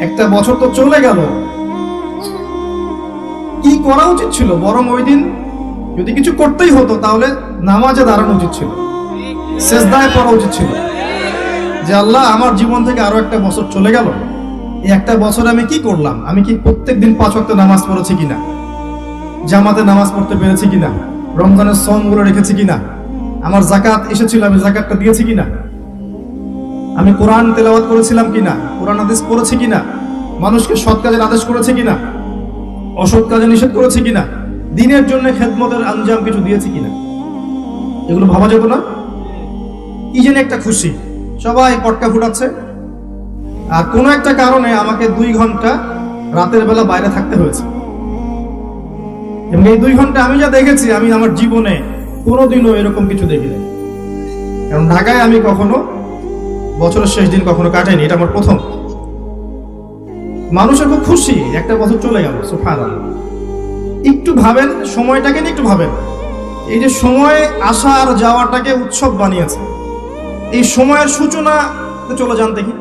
একটা বছর তো চলে গেল, কি করা উচিত ছিল? বরং ওই দিন যদি কিছু করতেই হতো তাহলে নামাজে দাঁড়ানো উচিত ছিল, সেজদায় পড়া উচিত ছিল যে আল্লাহ, আমার জীবন থেকে আরো একটা বছর চলে গেল, এই একটা বছর আমি কি করলাম? আমি কি প্রত্যেকদিন 5 ওয়াক্ত নামাজ পড়েছি কিনা, জামাতে নামাজ পড়তে পেরেছি কিনা, রমজানের সওমগুলো রেখেছি কিনা, আমার যাকাত এসেছিল আমি যাকাতটা দিয়েছি কিনা, আমি কোরআন তেলাওয়াত করেছিলাম কিনা, কোরআন হাদিস পড়েছি কিনা, মানুষকে সৎ কাজের আদেশ করেছি কিনা, অসৎ কাজে নিষেধ করেছি কিনা, দিনের জন্য খেদমতের আঞ্জাম কিছু দিয়েছি কিনা, এগুলো ভাবা যেত না? কি যেন একটা খুশি, সবাই পটকা ফুটাচ্ছে, আর কোনো একটা কারণে আমাকে 2 ঘন্টা রাতের বেলা বাইরে থাকতে হয়েছে। এবং এই 2 ঘন্টা আমি যা দেখেছি, আমি আমার জীবনে কোনোদিনও এরকম কিছু দেখিনি। কারণ ঢাকায় আমি কখনো বছরের শেষ দিন কখনো কাটাইনি, এটা আমার প্রথম। মানুষের খুব খুশি, একটা বছর চলে গেল, সুবহানাল্লাহ। একটু ভাবেন, সময়টাকে নিয়ে একটু ভাবেন, এই যে সময় আসা আর যাওয়াটাকে উৎসব বানিয়েছে, এই সময়ের সূচনা চলে যান দেখি।